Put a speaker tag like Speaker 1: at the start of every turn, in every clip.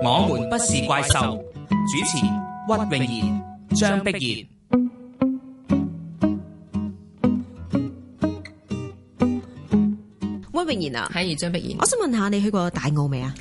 Speaker 1: 我們不是怪獸，主持屈穎妍、張碧然。
Speaker 2: 屈穎妍啊，
Speaker 3: 係張碧然。
Speaker 2: 我想問下你去過大澳未啊？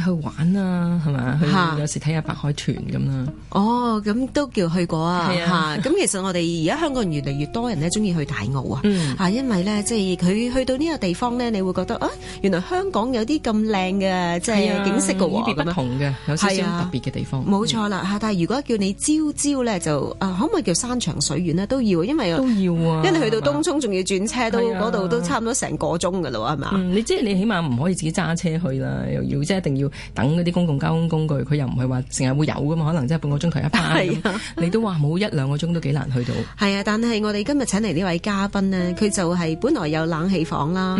Speaker 3: 去玩啊，係咪？去有時睇下白海豚咁啦。
Speaker 2: 哦，咁都叫去過啊。
Speaker 3: 係啊。
Speaker 2: 咁其實我哋而家香港人越嚟越多人咧中意去大澳啊。因為咧，即係佢去到呢個地方咧，你會覺得啊，原來香港有啲咁靚嘅即係景色㗎喎，
Speaker 3: 與別不同嘅，有少少特別嘅地方。
Speaker 2: 冇錯啦。但係如果叫你朝咧，就可唔可以叫山長水遠咧？都要，因為
Speaker 3: 都要啊。
Speaker 2: 因為你去到東涌仲要轉車，都嗰度都差唔多成個鐘㗎啦，係嘛？
Speaker 3: 你即係你起碼唔可以自己揸車去啦，又要即係一定要等嗰啲公共交通工具，佢又唔係話成日會有㗎嘛，可能即係半個鐘頭一班咁，你都話冇1-2個鐘都幾難去到。係
Speaker 2: 啊，但係我哋今日請嚟呢位嘉賓呢，佢就係本來有冷氣房啦，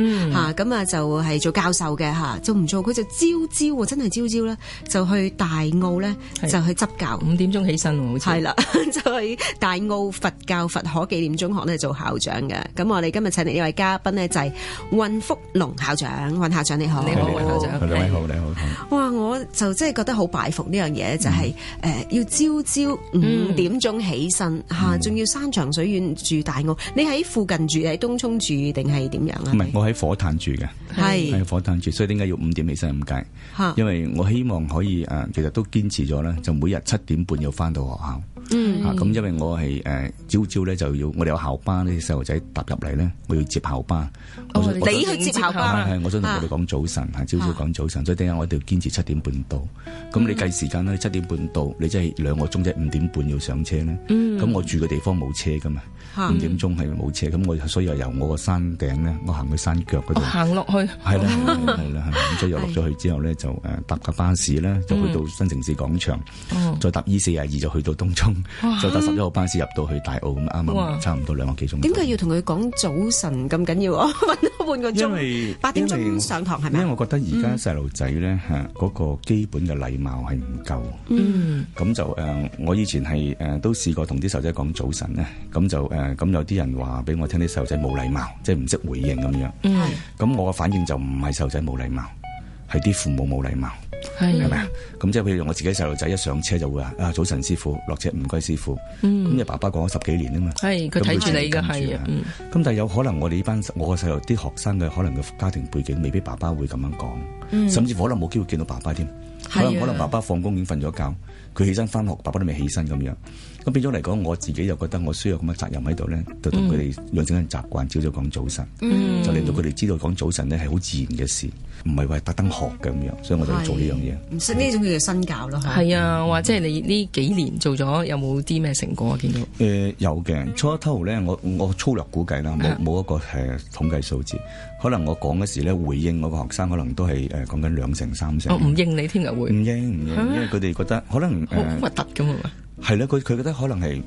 Speaker 2: 咁啊就係做教授嘅嚇，做唔做佢就朝真係朝咧就去大澳咧就去執教
Speaker 3: ，5點鐘起身喎，好似係啦，
Speaker 2: 就去大澳佛教佛可紀念中學咧做校長嘅。咁我哋今日請嚟呢位嘉賓呢，就係運福龍校長，運校長你好。
Speaker 3: 你好，運校長。
Speaker 4: 兩位好，你好。
Speaker 2: 哇！我就真係覺得好拜服呢樣嘢，就係要朝5點鐘起身嚇，仲要山長水遠住大澳。你喺附近住，喺東涌住定係點樣啊？
Speaker 4: 唔係，我喺火炭住嘅，喺火炭住，所以點解要5點起身咁解？因為我希望可以其實都堅持咗啦，就每日7點半要翻到學校。咁因為我係朝咧就要，我哋有校巴呢啲細路仔踏入嚟咧，我要接校巴。
Speaker 2: 你去接校巴？
Speaker 4: 係，我想同佢哋講早晨，朝早講早晨，所以點解我哋要堅持7點半到？咁你計時間咧，7點半到，你真係2個鐘，即係5點半要上車咧。咁我住嘅地方冇車噶嘛，5點鐘係冇車，咁我所以又由我個山頂咧，我行去山腳嗰度，
Speaker 3: 行落去。
Speaker 4: 係啦，咁所以又落咗去之後咧，就搭架巴士咧，就去到新城市廣場，再搭 E42就去到東涌，再搭11號巴士入到去大澳，咁啱啱差唔多2個幾鐘。
Speaker 2: 點解要同佢講早晨咁緊要啊？瞓多半個鐘，因為8點鐘上堂係咪？
Speaker 4: 因為我覺得而家細路仔咧嗰個基本嘅禮貌係唔夠。咁就我以前係都試過同啲細路仔講早晨咧，咁就咁有啲人話俾我聽啲細路仔冇禮貌，即係唔識回應咁樣。咁我嘅反應就唔係細路仔冇禮貌，係啲父母冇禮貌。係咪啊？咁即係譬如我自己細路仔一上車就會話早晨師傅，落車唔該師傅。咁你爸爸講咗10幾年啊嘛，
Speaker 3: 係佢睇住你嘅係啊。
Speaker 4: 咁但係有可能我哋呢班我嘅細路啲學生嘅可能嘅家庭背景未必爸爸會咁樣講，甚至乎可能冇機會見到爸爸添。可能爸爸放工已經瞓咗覺，佢起身翻學，爸爸都未起身咁樣。咁變咗嚟講，我自己又覺得我需要咁嘅責任喺度咧，就同佢哋養成習慣，朝早講早晨，就令到佢哋知道講早晨咧係好自然嘅事，唔係話特登學嘅咁樣。所以我就要做呢樣嘢。
Speaker 2: 唔識呢種叫做新教咯。
Speaker 3: 係啊，或者係你呢幾年做咗有冇啲咩成果啊？見到
Speaker 4: 有嘅，初一頭咧，我粗略估計啦，冇一個統計數字。可能我講嗰時咧，回應我個學生可能都係講緊2成3成。
Speaker 3: 唔應你添啊會？唔
Speaker 4: 應，因為佢哋覺得可能
Speaker 3: 好核突㗎嘛。
Speaker 4: 係啦，佢覺得可能係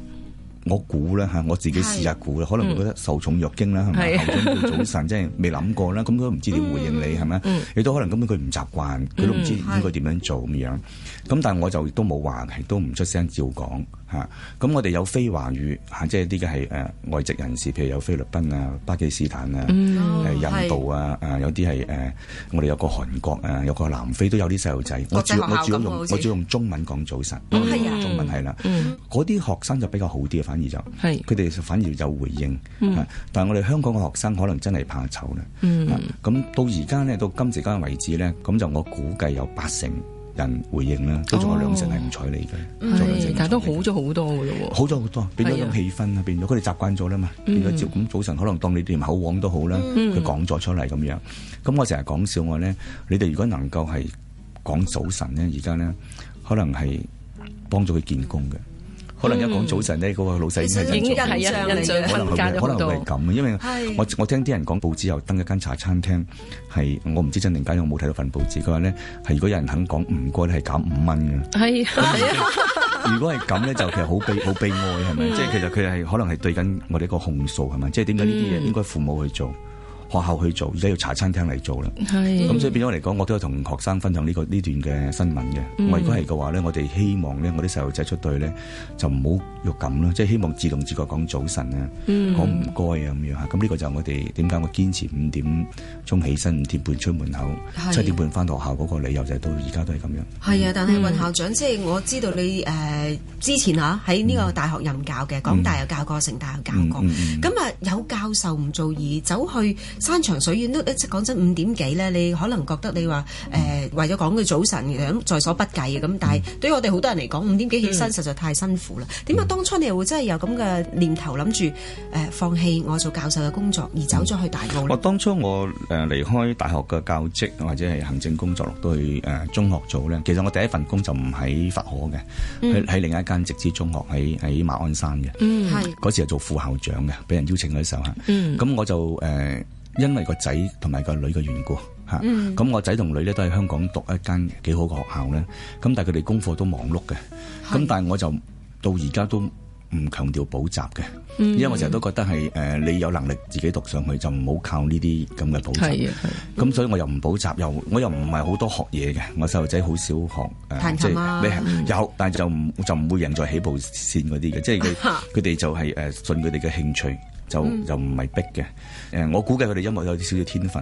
Speaker 4: 我估啦嚇，我自己試下估啦，可能會覺得受寵若驚啦，係咪？校長叫早晨，即係未諗過啦，咁佢都唔知點回應你係咪？亦都可能根本佢唔習慣，佢都唔知應該點樣做咁樣。咁但係我就都冇話係，都唔出聲照講嚇。咁我哋有非華語嚇，即係啲嘅係外籍人士，譬如有菲律賓啊、巴基斯坦啊、印度啊，有啲係我哋有個韓國啊，有個南非都有啲細路仔。我主要用中文講早晨，中文係啦。嗰啲學生就比較好啲，反而就佢哋反而有回應。但係我哋香港嘅學生可能真係怕醜啦。咁到而家呢，到今時今日為止呢，咁就我估計有8成人回應啦，都仲有2成係唔睬你嘅。
Speaker 3: 但係都好咗好多嘅咯喎，
Speaker 4: 好咗好多，變咗種氣氛啊，變咗佢哋習慣咗啦嘛，變咗咁早晨可能當你哋口黃都好啦，佢講咗出嚟咁樣。咁我成日講笑我咧，你哋如果能夠係講早晨咧，而家咧可能係幫咗佢見工嘅。可能一講早晨咧，嗰個老細已經係印象可能會係咁嘅，因為我聽啲人講報紙又登一間茶餐廳，係我唔知真定假，我冇睇到份報紙。佢話咧係如果有人肯講唔該咧，係減5蚊嘅。係如果係咁咧，就其實好悲哀係咪？即係其實佢係可能係對緊我哋一個控訴係咪？即係點解呢啲嘢應該父母去做？學校去做，而家要茶餐廳嚟做啦。咁所以變咗嚟講，我都有同學生分享呢段嘅新聞嘅。我如果係嘅話咧，我哋希望咧，我啲細路仔出隊咧就唔好喐咁啦，即係希望自動自覺講早晨啊，講唔該啊咁樣嚇。咁呢個就我哋點解我堅持5點鐘起身，5點半出門口，7點半翻學校嗰個理由就係到而家都係咁樣。
Speaker 2: 係啊，但係運校長即係我知道你之前喺呢個大學任教嘅，港大有教過，城大有教過。咁啊有教授唔做而走去山長水遠都講真5點幾咧，你可能覺得你話為咗講句早晨咁在所不計嘅咁，但係對於我哋好多人嚟講，5點幾起身實在太辛苦啦。點解當初你又會真係有咁嘅念頭諗住放棄我做教授嘅工作而走咗去大澳咧？
Speaker 4: 當初我離開大學嘅教職或者係行政工作落到去中學做咧，其實我第一份工就唔喺佛河嘅，喺另一間直資中學喺馬鞍山嘅。嗰時係做副校長嘅，俾人邀請嗰時候嚇。咁我就因為個仔同埋個女嘅緣故嚇，咁我仔同女咧都喺香港讀一間幾好嘅學校咧。咁但係佢哋功課都忙碌嘅，咁但係我就到而家都唔強調補習嘅，因為我成日都覺得係你有能力自己讀上去就唔好靠呢啲咁嘅補習。咁所以我又唔補習，我又唔係好多學嘢嘅。我細路仔好少學
Speaker 2: 彈琴啊，
Speaker 4: 有，但係就唔會贏在起步線嗰啲嘅，即係佢哋就係順佢哋嘅興趣。就唔係逼嘅，我估計佢哋音樂有啲少少天分，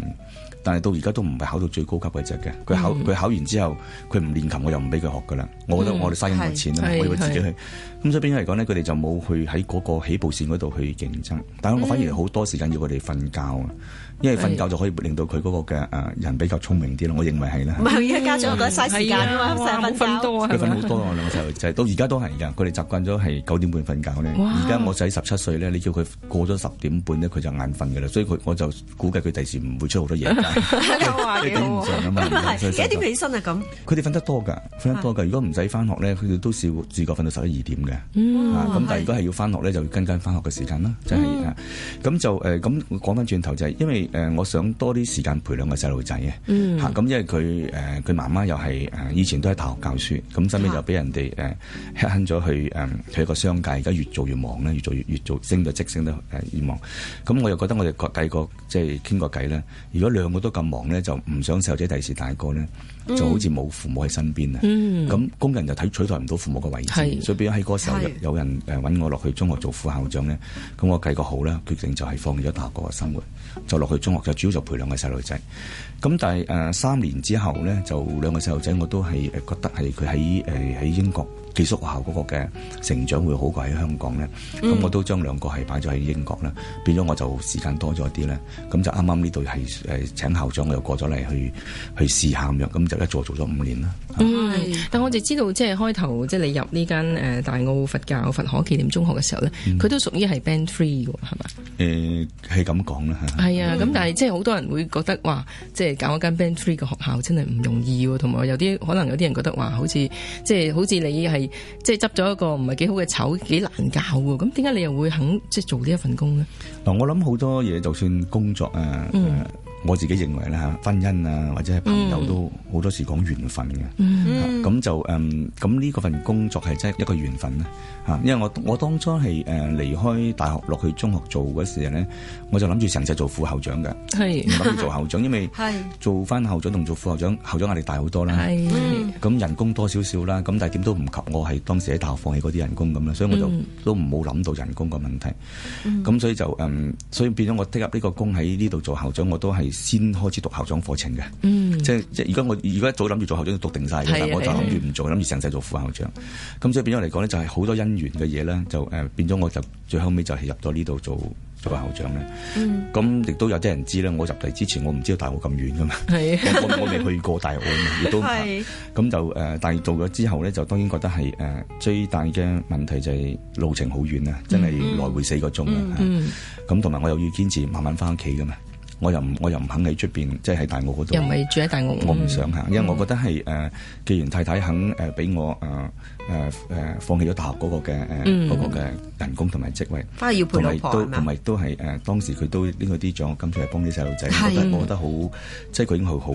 Speaker 4: 但係到而家都唔係考到最高級嗰隻嘅。佢考完之後，佢唔練琴，我又唔俾佢學噶啦。我覺得我哋嘥咁多錢啊，我要佢自己去。咁所以變咗嚟講咧，佢哋就冇去喺嗰個起步線嗰度去競爭。但係我反而好多時間要佢哋瞓覺啊，因為瞓覺就可以令到佢嗰個嘅人比較聰明啲咯。我認為係啦。
Speaker 2: 唔係而家家長覺得嘥時間啊嘛，成日瞓多啊。
Speaker 4: 佢瞓好多啊，兩個細路仔到而家都係㗎。佢哋習慣咗係9點半瞓覺咧。而家我仔17歲咧，你叫佢過咗10點半咧，佢就眼瞓㗎啦。所以我就估計佢第時唔會出好多嘢。你頂唔順啊嘛？
Speaker 2: 幾點起身啊？咁
Speaker 4: 佢哋瞓得多㗎。如果唔使翻學咧，佢哋都自覺瞓到11、2點嘅。咁但係如果係要翻學咧，就要跟翻學嘅時間啦。即係咁就咁講翻轉頭就係因為我想多啲時間陪兩個細路仔嘅。咁因為佢媽媽又係以前都喺大學教書，咁身邊就俾人哋慳咗去一個商界，而家越做越忙咧，越做升到職升得越忙。咁我又覺得我哋計過即係傾過計咧，如果兩個都咁忙咧，就唔想細路仔第時大個咧，就好似冇父母喺身邊啊。咁工人就取代唔到父母嘅位置，所以變咗喺嗰時候有人揾我落去中學做副校長咧，咁我計過好啦，決定就係放棄咗大學嗰個生活，就落去中學就主要就陪兩個細路仔。咁但係3年之後咧，就兩個細路仔我都係覺得係佢喺英國寄宿學校嗰個嘅成長會好過喺香港咧。咁我都將兩個係擺咗喺英國啦，變咗我就時間多咗啲咧。咁就啱啱呢度係請校長，我又過咗嚟去試下咁樣，咁就一做咗5年啦。
Speaker 3: 但我哋知道即係開頭即係你入呢間大澳佛教佛可紀念中學嘅時候咧，佢都屬於係 Band 3嘅喎，係嘛？
Speaker 4: 係咁講啦嚇。係
Speaker 3: 啊，咁但係即係好多人會覺得話，即係搞一間 Band 3嘅學校真係唔容易喎，同埋可能有啲人覺得話好似你係即係執咗一個唔係幾好嘅丑，幾難教喎。咁點解你又會肯即係做呢一份工呢？
Speaker 4: 嗱，我諗好多嘢，就算工作我自己認為咧婚姻啊或者係朋友都好多時講緣分嘅。咁就咁呢個份工作係真係一個緣分啦嚇。因為我當初係離開大學落去中學做嗰時咧，我就諗住成世做副校長嘅，唔諗住做校長，因為做翻校長同做副校長，校長壓力大好多啦。咁人工多少少啦，咁但係點都唔及我係當時喺大學放棄嗰啲人工咁啦，所以我就都冇諗到人工個問題。咁所以就所以變咗我剔入呢個工喺呢度做校長，我都係先開始讀校長課程嘅。即係如果一早諗住做校長讀定晒嘅，但我就諗住唔做，諗住成世做副校長。咁所以變咗嚟講咧，就係好多姻緣嘅嘢咧，就變咗我就最後尾就係入咗呢度做個校長咧。咁亦都有啲人知咧，我入嚟之前我唔知道大澳咁遠噶嘛。我未去過大澳啊，亦都咁就但係做咗之後咧，就當然覺得係最大嘅問題就係路程好遠啊，真係來回4個鐘啊。咁同埋我又要堅持慢慢翻屋企噶嘛。我又唔肯喺出邊，即係喺大澳嗰度。又
Speaker 3: 唔係住喺大澳。
Speaker 4: 我唔想行，因為我覺得係既然太太肯俾我放棄咗大學嗰個嘅人工同埋職位，
Speaker 2: 翻去要陪老婆
Speaker 4: 同埋都係當時佢都拎佢啲獎學金出嚟幫啲細路仔，我覺得好，即係佢已經好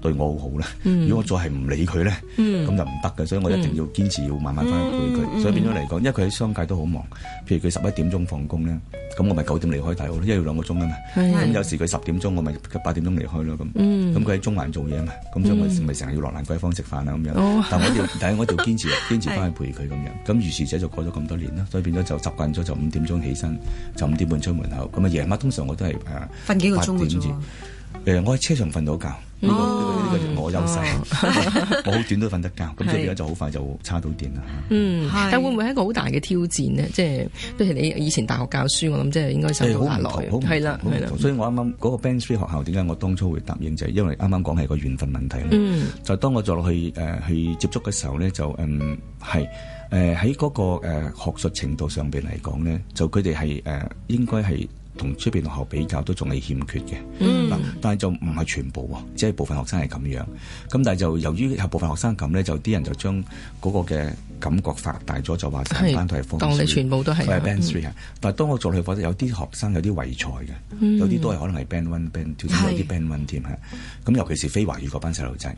Speaker 4: 對我好好啦。如果我再係唔理佢咧，咁就唔得嘅，所以我一定要堅持要慢慢翻去陪佢。所以變咗嚟講，因為佢喺商界都好忙，譬如佢11點鐘放工咧，咁我咪9點離開大澳，因為要2個鐘啊嘛。咁有時佢10點鐘，我咪8點鐘離開咯。咁佢喺中環做嘢啊嘛，咁所以我咪成日要落蘭桂坊食飯啊咁樣。但係我一定要堅持翻去陪佢咁樣。咁如是者就過咗咁多年啦，所以變咗就習慣咗就5點鐘起身，就5點半出門口。咁啊夜晚通常我都係
Speaker 2: 瞓幾個鐘嘅啫。
Speaker 4: 我喺車上瞓到覺，呢個就我優勢。我好短都瞓得覺，咁所以而家就好快就叉到電啦。
Speaker 3: 但會唔會係一個好大嘅挑戰呢？即係譬如你以前大學教書，我諗即係應該受到壓力。係啦，
Speaker 4: 所以我啱啱嗰個 Band 3學校點解我當初會答應就係因為啱啱講係個緣分問題啦。就當我再落去去接觸嘅時候咧，就係喺嗰個學術程度上邊嚟講咧，就佢哋係應該係同出邊學校比較都仲係欠缺嘅。但係就唔係全部喎，即係部分學生係咁樣。咁但係就由於有部分學生咁咧，就啲人就將嗰個嘅感覺發大咗，就話成班都係 Form 3，
Speaker 3: 當你全部都係
Speaker 4: Band 3。但係當我做落去，覺得有啲學生有啲遺才嘅，有啲都係可能係 Band 1、Band 2，有啲 Band 1添嚇。咁尤其是非華語嗰班細路仔。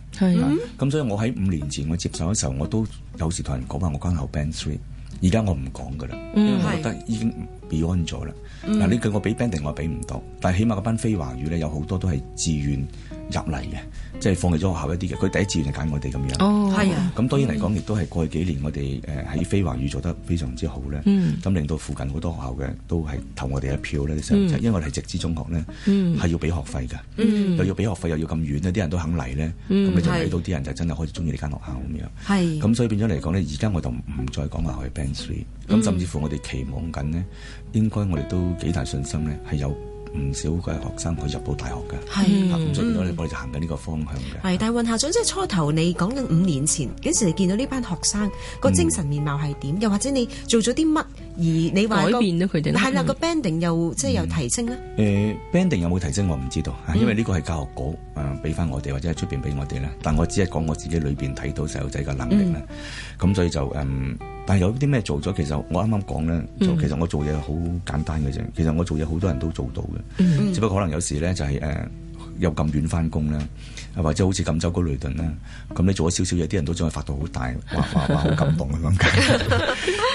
Speaker 4: 咁所以我喺5年前我接手嘅時候，我都有時同人講話我間校 Band 3。而家我唔講噶啦，因為我覺得已經 beyond 咗啦。嗱，你叫我俾 banding 我俾唔到，但係起碼嗰班非華語咧有好多都係自願入嚟嘅，即係放棄咗學校一啲嘅，佢第一志願就揀我哋咁樣。
Speaker 2: 係啊。咁
Speaker 4: 當然嚟講，亦都係過去幾年我哋喺非華語做得非常之好咧。咁令到附近好多學校嘅都係投我哋一票咧啲細路仔，因為我哋係直資中學咧，係要俾學費㗎，又要俾學費又要咁遠咧，啲人都肯嚟咧，咁你就睇到啲人就真係開始中意呢間學校咁樣。係。咁所以變咗嚟講咧，而家我就唔再講話去 Band 3，咁甚至乎我哋期望緊呢，應該我哋都幾大信心咧，係有唔少嘅學生可以入到大學嘅。咁所以我哋就行緊呢個方向嘅。
Speaker 2: 係，但係雲校長即係初頭你講緊5年前幾時你見到呢班學生個精神面貌係點？又或者你做咗啲乜而你話
Speaker 3: 改變咗佢哋？
Speaker 2: 係啦，個 banding 又即係有提升咧
Speaker 4: ？banding 有冇提升我唔知道，因為呢個係教育局俾翻我哋或者喺出邊俾我哋啦。但我只係講我自己裏邊睇到細路仔嘅能力啦。咁所以就但係有啲咩做咗？其實我啱啱講咧，就其實我做嘢好簡單嘅啫。其實我做嘢好多人都做到嘅，只不過可能有時咧就係又咁遠翻工啦，或者好似錦州嗰雷頓啦，咁你做咗少少嘢，啲人都將佢發到好大，話好感動咁解。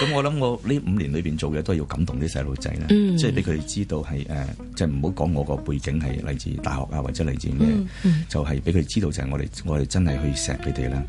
Speaker 4: 咁我諗我呢5年裏邊做嘢都係要感動啲細路仔啦，即係俾佢哋知道係即係唔好講我個背景係嚟自大學啊，或者嚟自咩，就係俾佢哋知道就係我哋真係去錫佢哋啦。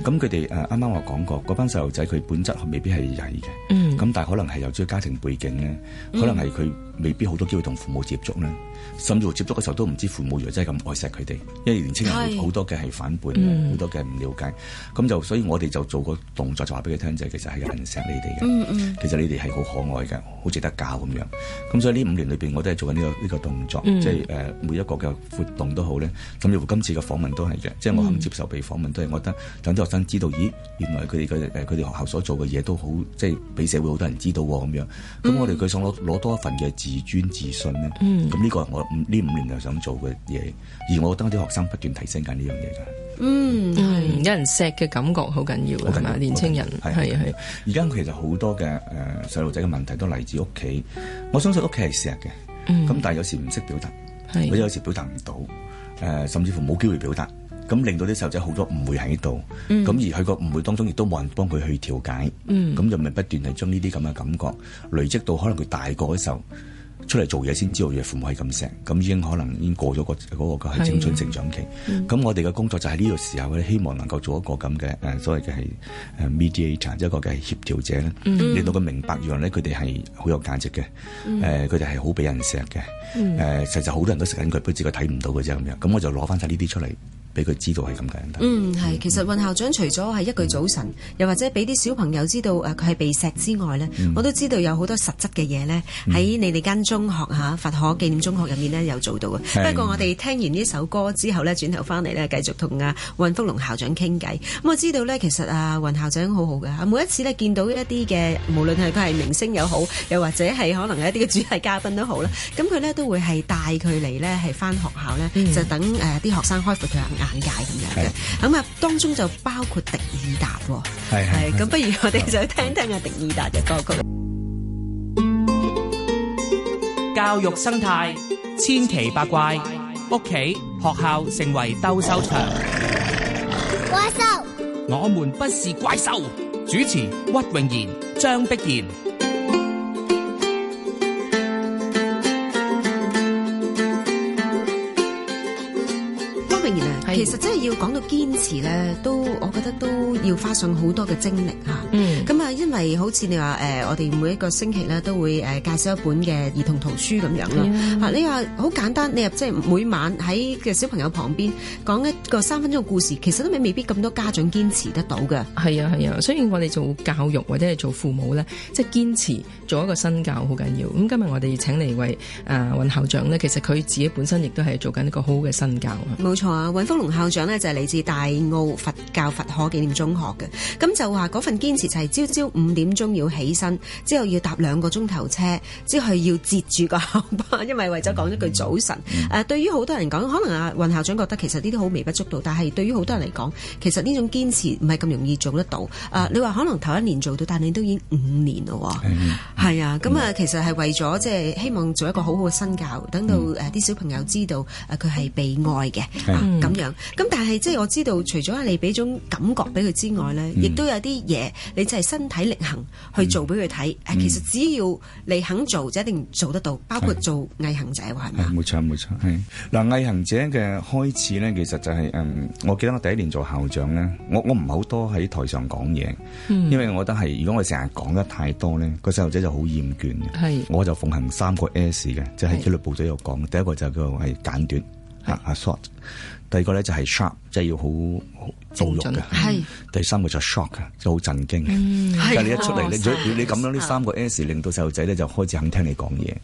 Speaker 4: 咁佢哋啱啱我講過，嗰班細路仔佢本質未必係曳嘅，咁但係可能係由於家庭背景咧，可能係佢未必好多機會同父母接觸啦，甚至乎接觸嘅時候都唔知父母真係咁愛錫佢哋，因為年青人好多嘅係反叛嘅，好多嘅唔了解，咁就所以我哋就做個動作就話俾佢聽，就係其實係有人錫你哋嘅，其實你哋係好可愛嘅，好值得教咁樣。咁所以呢5年裏邊，我都係做緊呢個動作，即係每一個嘅活動都好咧，甚至乎今次嘅訪問都係嘅，即係我肯接受被訪問都係，我覺得等啲學生知道，咦，原來佢哋學校所做嘅嘢都好，即係俾社會好多人知道咁樣。咁我哋佢想攞多一份嘅自尊自信咧，咁呢個係我呢5年就想做嘅嘢。而我覺得啲學生不斷提升緊呢樣嘢㗎。
Speaker 3: 有人錫嘅感覺好緊要㗎嘛，年青人係。
Speaker 4: 而家其實好多嘅細路仔嘅問題都嚟自屋企，我相信屋企係錫嘅，咁但係有時唔識表達，或者有時表達唔到，甚至乎冇機會表達，咁令到啲細路仔好多誤會喺度，咁而佢個誤會當中亦都冇人幫佢去調解，咁就咪不斷係將呢啲咁嘅感覺累積到可能佢大個嘅時候。出嚟做嘢先知道嘢，父母係咁錫，咁已經可能已經過咗嗰個係青春成長期。咁我哋嘅工作就喺呢個時候咧，希望能夠做一個咁嘅所謂嘅係mediator，一個嘅協調者咧，令到佢明白原來咧佢哋係好有價值嘅，佢哋係好俾人錫嘅，實際好多人都錫緊佢，不過自己睇唔到嘅啫咁樣。咁我就攞翻晒呢啲出嚟。俾佢知道係咁簡單。
Speaker 2: 係，其實雲校長除咗係一句早晨，又或者俾啲小朋友知道佢係被錫之外咧，我都知道有好多實質嘅嘢咧，喺你哋間中學佛可紀念中學入面咧有做到嘅。不過我哋聽完呢首歌之後咧，轉頭翻嚟咧繼續同雲福龍校長傾偈。咁我知道咧，其實雲校長好好嘅，每一次咧見到一啲嘅，無論係佢係明星又好，又或者係可能係一啲嘅主題嘉賓都好啦，咁佢咧都會係帶佢嚟咧係翻學校咧，就等啲學生開闊佢眼界咁樣嘅，咁當中就包括迪爾達喎，係咁，不如我哋就聽聽阿迪爾達嘅歌曲。
Speaker 1: 教育生態千奇百怪，屋企學校成為鬥獸場。
Speaker 5: 怪獸，
Speaker 1: 我們不是怪獸。主持屈穎妍、張碧然。
Speaker 2: 其實真係要講到堅持咧，我覺得都要花上好多嘅精力嚇。咁啊，因為好似你話我哋每一個星期咧都會介紹一本嘅兒童圖書咁樣啦。你話好簡單，你即係每晚喺嘅小朋友旁邊講一個3分鐘嘅故事，其實都未必咁多家長堅持得到嘅。
Speaker 3: 係啊，所以我哋做教育或者係做父母咧，即係堅持做一個身教好緊要。咁今日我哋請嚟為尹校長咧，其實佢自己本身亦都係做緊一個好好嘅身教。
Speaker 2: 冇錯啊，尹福龍校長呢就係嚟自大澳佛教佛可紀念中學嘅。咁就話嗰份堅持就係朝朝5點鐘要起身，之後要搭2個鐘頭車，之後要截住個校巴，因為為咗講一句早晨。對於好多人講，可能尹校長覺得其實呢啲好微不足道，但係對於好多人嚟講，其實呢種堅持唔係咁容易做得到。你話可能頭1年做到，但你都已經5年咯。係啊，咁其實係為咗即係希望做一個好好嘅身教，等到啲小朋友知道佢係被愛嘅咁樣。咁但係即係我知道，除咗你俾種感覺俾佢之外咧，亦都有啲嘢你就係身體力行去做俾佢睇。其實只要你肯做，就一定做得到。包括做毅行者，係咪？
Speaker 4: 冇錯，係嗱，毅行者嘅開始咧，其實就係我記得我第1年做校長咧，我唔係好多喺台上講嘢，因為我覺得係如果我成日講得太多咧，個細路仔就好厭倦嘅。我就奉行3個 S 嘅，即係喺紀律部隊有講。第一個就叫做係簡短short， 第二個咧就係 sharp， 即係要好到肉嘅。第3個就 shock， 即係好震驚。但係你一出嚟，你咁樣呢3個 S 令到細路仔咧就開始肯聽你講嘢。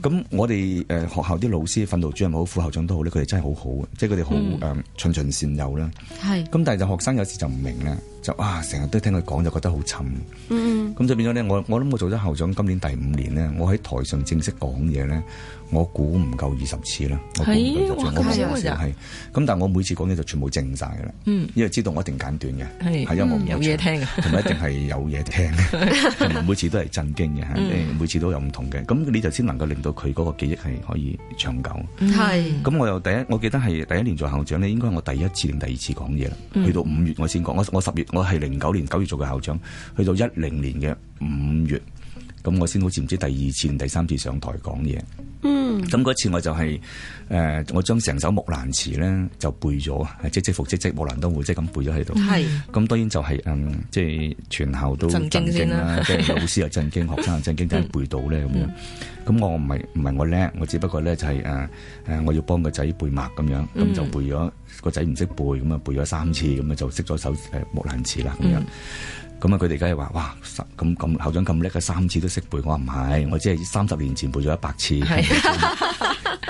Speaker 4: 咁我哋學校啲老師、訓導主任好、副校長都好咧，佢哋真係好好嘅，即係佢哋好循循善誘啦。咁但係就學生有時就唔明啦，就成日都聽佢講就覺得好沉。咁就變咗咧，我諗我做咗校長今年第5年咧，我喺台上正式講嘢咧，我估唔夠20次啦。我估唔夠20次，我冇係。咁但係我每次講嘢就全部靜晒㗎啦。因為知道我一定簡短嘅，係因為我唔
Speaker 3: 有嘢聽，
Speaker 4: 同埋一定係有嘢聽，同埋每次都係震驚嘅，每次都有唔同嘅。咁你就先能夠令到佢嗰個記憶係可以長久。咁我記得係第1年做校長咧，應該係我第1次定第2次講嘢啦。去到5月我先講，我10月我係09年9月做嘅校長，去到10年嘅5月，咁我先好似唔知第2次定第3次上台講嘢。咁嗰次我就係我將成首木蘭詞咧就背咗，唧唧復唧唧，木蘭當戶織咁背咗喺度。咁當然就係即係全校都震驚啦，即係老師又震驚，學生又震驚，點解背到咧咁樣？咁我唔係我叻，我只不過咧就係我要幫個仔背默咁樣，咁就背咗，個仔唔識背，咁啊背咗3次，咁啊就識咗首木蘭詞啦咁樣。咁佢哋梗係話：哇，咁校長咁叻嘅3次都識背。我話唔係，我只係30年前背咗100次。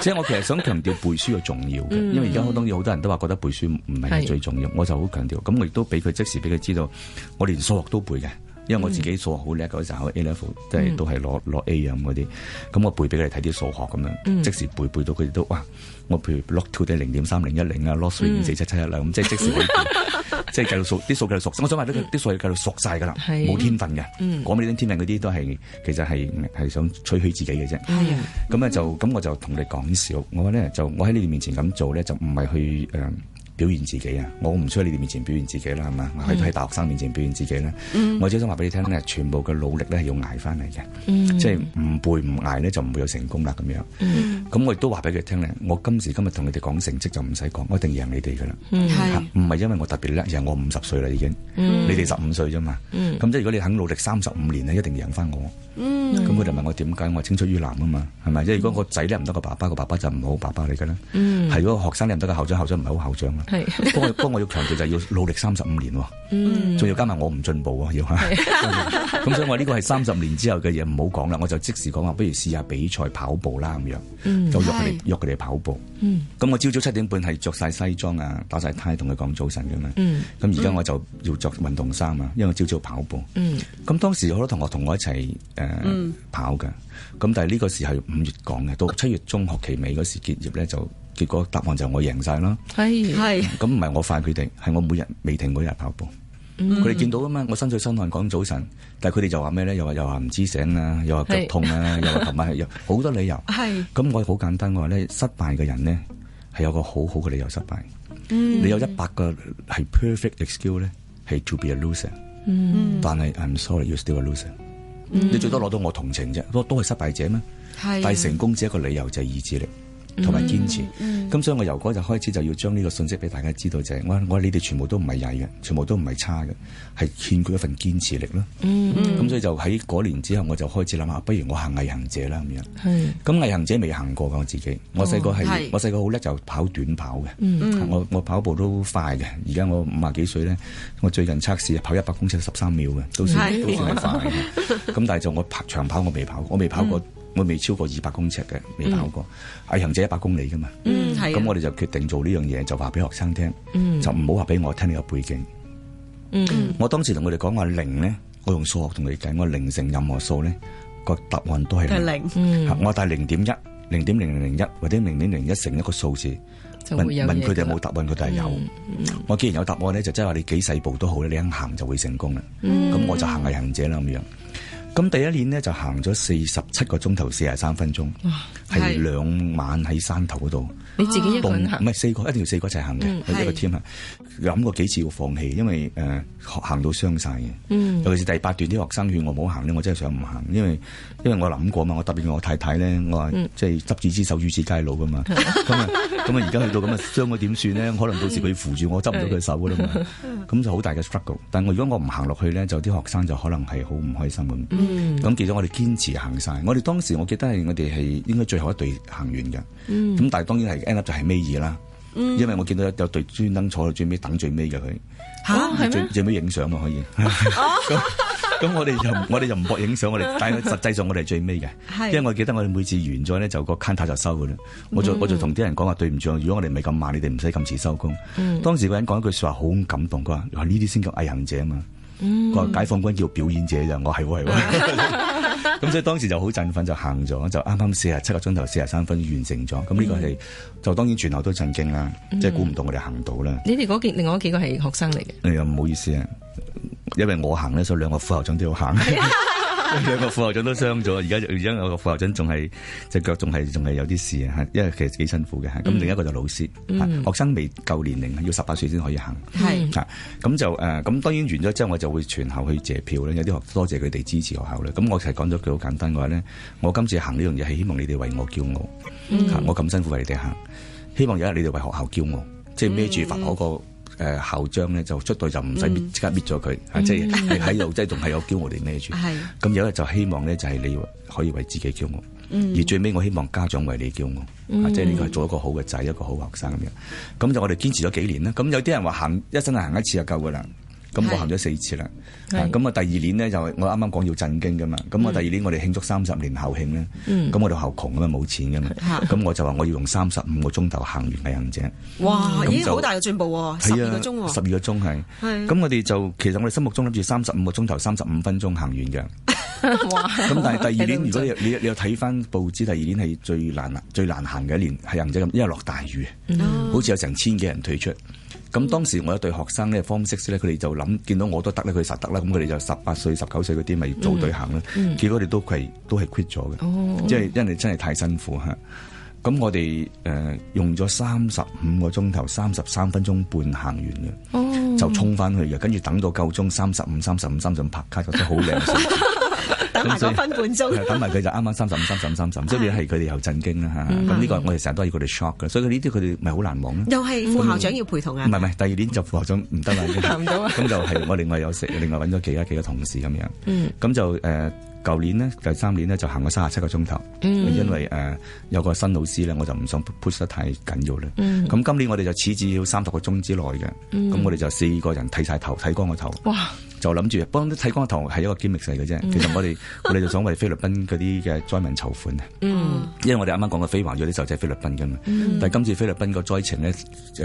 Speaker 4: 即係我其實想強調背書嘅重要嘅，因為而家好多人都話覺得背書唔係最重要，我就好強調。咁我亦都俾佢即時俾佢知道，我連數學都背嘅，因為我自己數學好叻嗰時候，A level 即係都係攞 A 咁嗰啲。咁我背俾佢哋睇啲數學咁樣，即時背到佢哋都哇！我譬如 log 2係0.3010啊，log 3 54771啦，咁即係即時可以背。即係計到數，啲數計到熟。我想話啲數計到熟晒㗎啦，冇天分嘅。講俾你聽，天分嗰啲都係其實係想吹噓自己嘅啫。咁我就同你講笑，我話咧就我喺你哋面前咁做咧，就唔係去表現自己啊！我唔需要你哋面前表現自己啦，係嘛？喺大學生面前表現自己啦。我只想話俾你聽咧，全部嘅努力咧係要捱翻嚟嘅。即係唔背唔捱咧就唔會有成功啦咁樣。咁我亦都話俾佢聽咧，我今時今日同你哋講成績就唔使講，我一定贏你哋㗎啦。唔係因為我特別叻，而係我50歲啦已經，你哋15歲啫嘛。咁即係如果你肯努力35年咧，一定贏翻我。咁佢哋問我點解？我青出於藍啊嘛，係咪？即係如果個仔叻唔得個爸爸就唔好爸爸嚟㗎啦。係如果學生叻唔得個校長唔係好校長啦。不過我要強調就係要努力35年喎，仲要加埋我唔進步喎，要咁所以我呢個係30年之後嘅嘢，唔好講啦，我就即時講話，不如試下比賽跑步啦咁樣，就約佢哋跑步。咁我朝早7點半係着晒西裝啊，打晒呔同佢講早晨嘅嘛。咁而家我就要着運動衫啊，因為我朝早跑步。咁當時好多同學同我一齊跑㗎，咁但係呢個時係5月講嘅，到7月中學期尾嗰時結業咧就。結果答案就我贏晒啦，係咁唔係我快佢哋，係我每日未停每日跑步，佢哋見到啊嘛，我身水身汗講早晨，但係佢哋就話咩咧？又話唔知醒啊，又話腳痛啊，又話琴晚有好多理由，咁我好簡單，我話咧失敗嘅人咧係有個好好嘅理由失敗，你有100個係 perfect excuse 咧係 to be a loser，但係 I'm sorry you're still a loser，你最多攞到我同情啫，都係失敗者咩？但係成功只一個理由就係意志力。同埋堅持。咁所以我由嗰日開始就要將呢個信息俾大家知道，就係我話你哋全部都唔係曳嘅，全部都唔係差嘅，係欠缺一份堅持力咯。咁所以就喺嗰年之後，我就開始諗下，不如我行毅行者啦咁樣。咁毅行者未行過㗎我自己，我細個好叻就跑短跑嘅。我跑步都快嘅，而家我50幾歲咧，我最近測試跑100公尺13秒嘅，都算係快嘅。咁但係就我長跑我未跑過。我未超過200公尺嘅，未跑過。毅行者100公里噶嘛，咁我哋就決定做呢樣嘢，就話俾學生聽，就唔好話俾我聽呢個背景。我當時同佢哋講話零咧，我用數學同佢哋計，我零乘任何數咧，個答案都係零。我帶0.1、0.0001或者0.01乘一個數字，問佢哋有冇答案，佢哋係有。我既然有答案咧，就即係話你幾細步都好咧，你肯行就會成功啦。咁我就行毅行者啦咁樣。咁第一年呢，就行咗47個鐘頭43分鐘，係2晚喺山頭嗰度。
Speaker 3: 你自己一個人行？
Speaker 4: 唔係4個，一定要4個一齊行嘅，係一個 team 行。諗過幾次要放棄，因為行到傷晒嘅。尤其是第8段啲學生勸我唔好行咧，我真係想唔行，因為我諗過嘛，我特別我太太咧，我話即係執子之手與子偕老噶嘛。咁啊而家去到咁啊傷咗點算咧？可能到時佢扶住我執唔到佢手噶啦嘛。咁就好大嘅 struggle。但係如果我唔行落去咧，就啲學生就可能係好唔開心咁。咁記咗我哋堅持行晒，我哋當時我記得係我哋係應該最後一隊行完嘅。咁但係當然係 end up 就係尾2啦。因為我見到有隊專登坐到最尾等最尾嘅佢，最尾影相嘛可以。咁我哋就唔搏影相，但係實際上我哋係最尾嘅。因為我記得我哋每次完咗咧，就個 counter 就收噶啦。我就同啲人講話對唔住，如果我哋唔係咁慢，你哋唔使咁遲收工。當時個人講一句說話好感動，佢話呢啲先叫毅行者啊嘛。佢話解放軍叫表演者咋，我係喎。咁所以當時就好振奮，就行咗，就啱啱47個鐘頭43分完成咗。咁呢個係就當然全校都震驚啦，即係估唔到我哋行到啦。
Speaker 3: 你哋另外嗰幾個係學生嚟嘅？
Speaker 4: 又唔好意思啊，因為我行咧，所以2個副校長都要行。2個副校長都傷咗，而家有個副校長仲係隻腳仲係有啲事啊，因為其實幾辛苦嘅。咁另一個就老師，學生未夠年齡，要18歲先可以行。咁就咁當然完咗之後，我就會全校去謝票咧。有啲多謝佢哋支持學校咧。咁我係講咗句好簡單嘅話咧，我今次行呢樣嘢係希望你哋為我驕傲。我咁辛苦為你哋行，希望有一日你哋為學校驕傲，即係孭住佛嗰個校章咧，就出到就唔使即刻搣咗佢，即係喺度，即係仲係有驕傲地孭住。咁有一日就希望咧，就係你可以為自己驕傲，而最尾我希望家長為你驕傲，即係呢個係做一個好嘅仔，一個好學生咁樣。咁就我哋堅持咗幾年啦。咁有啲人話行一生行一次就夠噶啦。咁我行咗4次啦。咁啊第2年呢，就我啱啱講要震驚噶嘛。咁我第2年我哋慶祝30年校慶咧。咁我哋校窮噶嘛，冇錢噶嘛。咁我就話我要用35個鐘頭行完毅行者。
Speaker 2: 哇！已經好大嘅進步喎，12個鐘喎。
Speaker 4: 12個鐘係。咁我哋就其實我哋心目中諗住35個鐘頭35分鐘行完嘅。咁但係第2年如果你有睇翻報紙，第2年係最難行嘅一年係行者咁，因為落大雨，好似有成1000幾人退出。咁當時我有對學生咧，Form 6咧，佢哋就諗見到我都得咧，佢實得啦。咁佢哋就18歲、19歲嗰啲咪組隊行啦。結果佢哋都係 quit 咗嘅，即係因為真係太辛苦嚇。咁我哋用咗35個鐘頭33分鐘半行完嘅，就衝翻去嘅，跟住等到夠鐘35拍卡，覺得好靚。
Speaker 2: 等埋個分半鐘，
Speaker 4: 等埋佢就啱啱35，所以係佢哋又震驚啦嚇。咁呢個我哋成日都要佢哋 shock 嘅，所以呢啲佢哋咪好難忘咯。
Speaker 2: 又係副校長要陪同啊？
Speaker 4: 唔係，第2年就副校長唔得啦，
Speaker 2: 行唔到啊。
Speaker 4: 咁就係我另外揾咗幾個同事咁樣。咁就舊年呢，第3年呢，就行咗37個鐘頭，因為有個新老師咧，我就唔想 push 得太緊要啦。咁今年我哋就始至要30個鐘之內嘅，咁我哋就4個人剃晒頭，剃光個頭。哇！就諗住幫啲剃光個頭係一個 gimmick 嚟嘅啫。其實我哋就想為菲律賓嗰啲嘅災民籌款啊。因為我哋啱啱講過飛橫咗啲細路仔菲律賓㗎嘛。但係今次菲律賓個災情咧，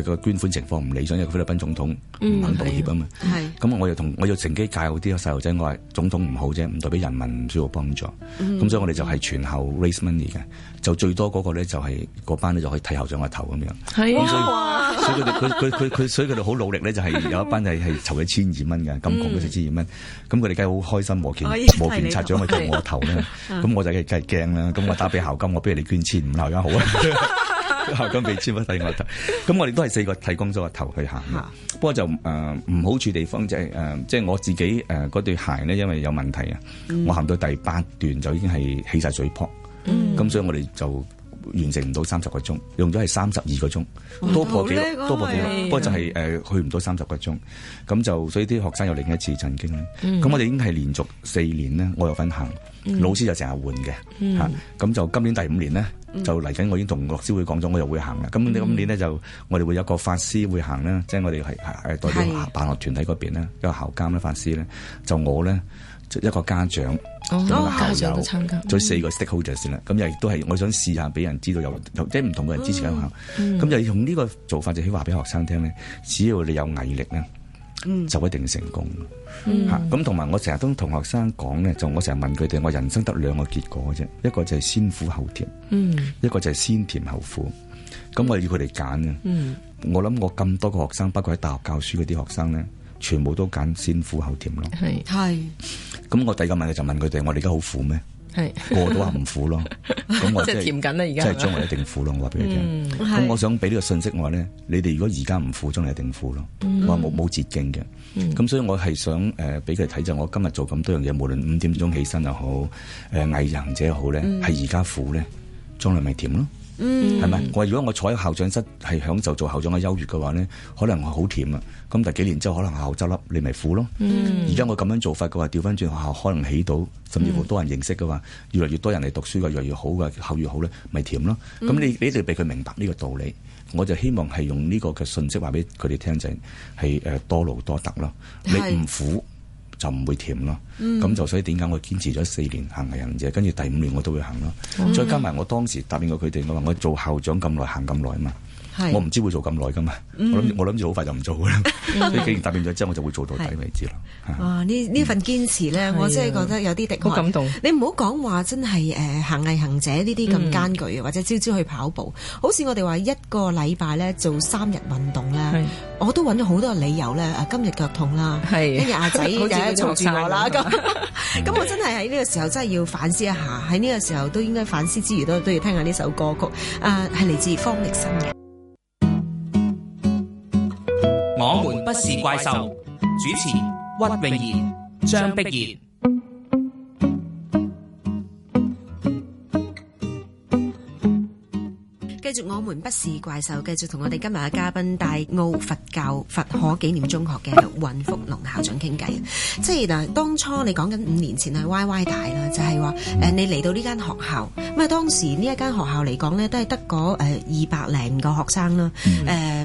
Speaker 4: 個捐款情況唔理想，因為菲律賓總統唔肯道歉啊嘛。咁我要乘機教啲細路仔，我話總統唔好啫，唔代表人民唔需要幫助。咁所以我哋就係全校 raise money 嘅，就最多嗰個咧就係嗰班咧就可以剃校長個頭咁樣。係啊，所以佢哋好努力咧，就係有一班係籌咗1200蚊嘅，咁窮嘅1200蚊，咁佢哋梗係好開心，磨拳擦掌去剃我頭咧，咁我就梗係驚啦，咁我打俾校金，我不如你捐1500校長好啊，校金俾錢我剃我頭，咁我哋都係4個剃光咗個頭去行，不過就唔好處地方就係即係我自己嗰對鞋咧，因為有問題啊，我行到第8段就已經係起晒水泡，咁所以我哋就完成唔到30個鐘，用咗係32個鐘，多破紀錄，不過就係去唔到30個鐘，咁就所以啲學生有另一次震驚咧。咁我哋已經係連續4年咧，我有份行，老師就成日換嘅嚇，咁就今年第5年咧。就嚟緊，我已經同樂施會講咗，我又會行啦。咁今年咧就我哋會有個法師會行啦，即係我哋係代表辦學團體嗰邊咧，一個校監咧法師咧，就我咧一個家長，一個校友，再4個 stakeholder 先啦。咁亦都係我想試下俾人知道有即係唔同嘅人支持緊學校。咁就用呢個做法就起話俾學生聽咧，只要你有毅力咧。就一定成功嚇。咁同埋我成日都同學生講咧，就我成日問佢哋，我人生得2個結果嘅啫，一個就係先苦後甜，一個就係先甜後苦。咁我要佢哋揀啊。我諗我咁多個學生，包括喺大學教書嗰啲學生咧，全部都揀先苦後甜咯。係。咁我第二個問題就問佢哋：我哋而家好苦咩？個個都話唔苦咯。咁我即係
Speaker 3: 甜緊啦，而家
Speaker 4: 即係將來一定苦咯。我話俾佢聽。咁我想俾呢個信息我咧，你哋如果而家唔苦，將來一定苦咯。我話冇捷徑嘅。咁所以我係想俾佢哋睇，就我今日做咁多樣嘢，無論5點鐘起身又好，毅行者又好咧，係而家苦咧，將來咪甜咯。係咪？我話如果我坐喺校長室係享受做校長嘅優越嘅話咧，可能好甜啊。咁但係幾年之後可能學校執笠，你咪苦咯。而家我咁樣做法嘅話，調翻轉學校可能起到，甚至乎多人認識嘅話，越嚟越多人嚟讀書嘅，越嚟越好嘅，校越好咧，咪甜咯。咁你哋俾佢明白呢個道理，我就希望係用呢個嘅信息話俾佢哋聽，就係多勞多得咯。你唔苦就唔會甜咯。咁就所以點解我堅持咗4年行毅行者，跟住第5年我都會行咯。再加埋我當時答應過佢哋，我話我做校長咁耐，行咁耐啊嘛。我唔知會做咁耐噶嘛，我諗住好快就唔做啦。所以既然答應咗之後，我就會做到底為止啦。
Speaker 2: 哇！呢份堅持咧，我真係覺得有啲滴汗，
Speaker 3: 好感動。
Speaker 2: 你唔好講話真係行毅行者呢啲咁艱巨，或者朝朝去跑步，好似我哋話1個禮拜咧做3日運動咧，我都揾咗好多理由咧。今日腳痛啦，跟住阿仔就嘈住我啦。咁我真係喺呢個時候真係要反思一下。喺呢個時候都應該反思之餘，都要聽下呢首歌曲。係嚟自方力申嘅。
Speaker 1: 我們不是怪獸，主持屈穎妍、張碧然。
Speaker 2: 繼續我們不是怪獸，繼續同我哋今日嘅嘉賓大澳佛教佛可紀念中學嘅尹福龍校長傾偈。即係嗱，當初你講緊5年前係 Y 大啦，就係話你嚟到呢間學校，咁啊當時呢一間學校嚟講咧，都係得嗰200零個學生啦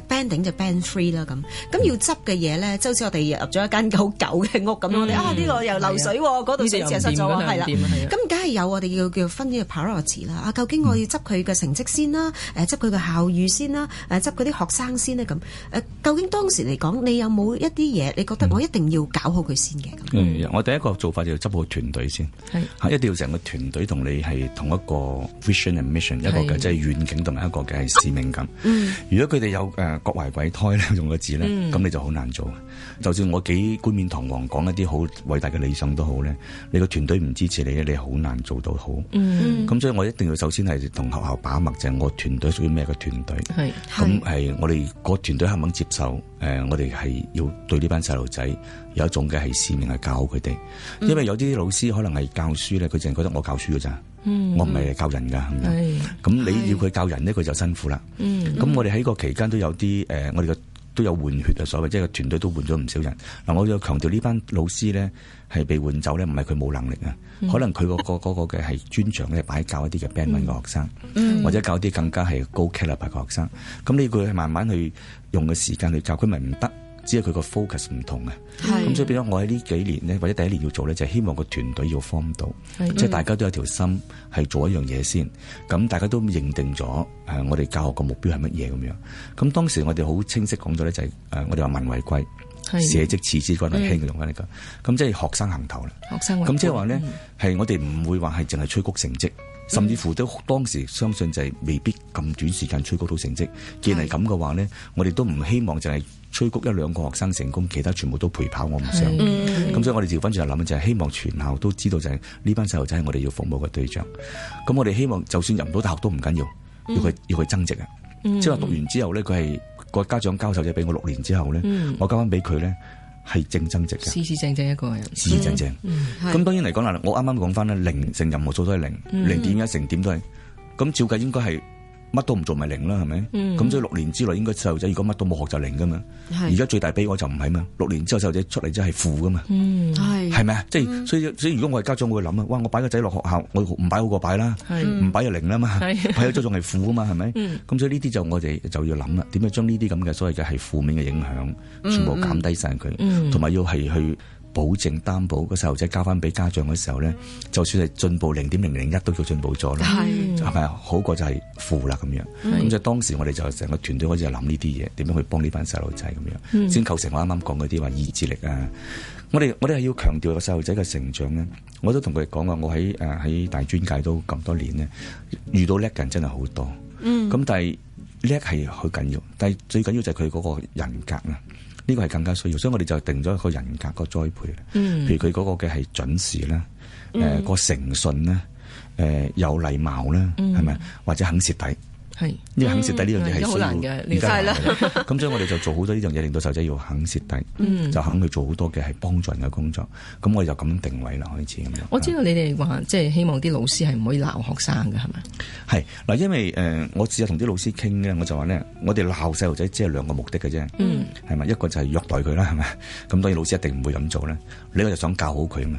Speaker 2: ，banding 就 band 3啦咁要執嘅嘢咧，就好似我哋入咗一間好舊嘅屋咁咯。呢個又漏水，嗰度水廁失咗，係啦，咁梗係有我哋叫分呢個 priority 啦。究竟我要執佢嘅成績先啦，執佢嘅校譽先啦，執嗰啲學生先咧咁。究竟當時嚟講，你有冇一啲嘢，你覺得我一定要搞好佢先嘅？
Speaker 4: 我第一個做法就要執好團隊先，一定要成個團隊同你係同一個 vision and mission， 一個嘅即係願景同埋一個嘅係使命感。如果佢哋有各懷鬼胎咧，用個字咧，咁你就好難做。就算我幾冠冕堂皇講一啲好偉大嘅理想都好咧，你個團隊唔支持你咧，你好難做到好。咁所以我一定要首先係同學校把脈，就係我團隊屬於咩嘅團隊。咁係我哋個團隊肯唔肯接受？我哋係要對呢班細路仔有一種嘅係使命，係教好佢哋。因為有啲老師可能係教書咧，佢淨係覺得我教書㗎咋，我唔係教人㗎。咁你要佢教人呢，佢就辛苦啦。咁我哋喺個期間都有啲我哋都有換血嘅所謂，即係個團隊都換咗唔少人。嗱，我要強調呢班老師咧係被換走咧，唔係佢冇能力啊，可能佢嗰個嘅係專長咧，擺教一啲嘅 band 1嘅學生，或者教一啲更加係高 caliber 嘅學生。咁呢個係慢慢去用嘅時間去教，佢咪唔得，只係佢個 focus 唔同啊。咁所以變咗我喺呢幾年咧，或者第1年要做咧，就係希望個團隊要 form 到，即係大家都有條心係做一樣嘢先。咁大家都認定咗我哋教學個目標係乜嘢咁樣。咁當時我哋好清晰講咗咧，就係我哋話民為貴，社稷次之，君為輕嘅用緊呢個。咁即係學生行頭啦。咁即係話咧，係我哋唔會話係淨係催谷成績。甚至乎都當時相信就係未必咁短時間催谷到成績。既然係咁嘅話咧，我哋都唔希望就係催谷1、2個學生成功，其他全部都陪跑，我唔想。咁所以我哋調翻轉嚟諗就係希望全校都知道就係呢班細路仔係我哋要服務嘅對象。咁我哋希望就算入唔到大學都唔緊要，要佢增值啊！即係話讀完之後咧，佢係個家長交手者俾我6年之後咧，我交翻俾佢咧。係正增值嘅，
Speaker 3: 四正一個人，
Speaker 4: 四正。咁當然嚟講啦，我啱啱講翻咧，0乘任何數都係0，0.1乘點都係。咁照計應該係乜都唔做咪零啦，係咪？咁所以6年之內應該細路仔如果乜都冇學就零噶嘛。而家最大悲哀就唔係嘛，6年之後細路仔出嚟真係負噶嘛。係咪啊？即係所以如果我係家長，我會諗啊，哇！我擺個仔落學校，我唔擺好過擺啦，唔擺就零啦嘛，擺咗仲係負噶嘛，係咪？咁所以呢啲就我哋就要諗啦，點樣將呢啲咁嘅所謂嘅係負面嘅影響全部減低晒佢，同埋要係去保證擔保個細路仔交翻俾家長嘅時候咧，就算係進步0.001都叫進步咗啦，係咪啊？好過就係負啦咁樣。咁所以當時我哋就成個團隊開始就諗呢啲嘢，點樣去幫呢班細路仔咁樣，先構成我啱啱講嗰啲話意志力啊。我哋係要強調個細路仔嘅成長咧。我都同佢哋講話，我喺大專界都咁多年咧，遇到叻人真係好多。咁但係叻係好緊要，但係最緊要就係佢嗰個人格啦。呢個係更加需要，所以我哋就定咗一個人格個栽培。譬如佢嗰個嘅係準時啦，個誠信啦，有禮貌啦，係咪？或者肯蝕底。係，呢個肯蝕底呢樣嘢係好難嘅，而家係啦。咁所以我哋就做好多呢樣嘢，令到細路仔要肯蝕底，就肯去做好多嘅係幫助人嘅工作。咁我哋就咁定位啦，開始咁樣。
Speaker 3: 我知道你哋話即係希望啲老師係唔可以鬧學生嘅，係咪？
Speaker 4: 係嗱，因為我試下同啲老師傾咧，我就話咧，我哋鬧細路仔只係兩個目的嘅啫，係咪？一個就係虐待佢啦，係咪？咁當然老師一定唔會咁做咧。另一個就想教好佢啊嘛。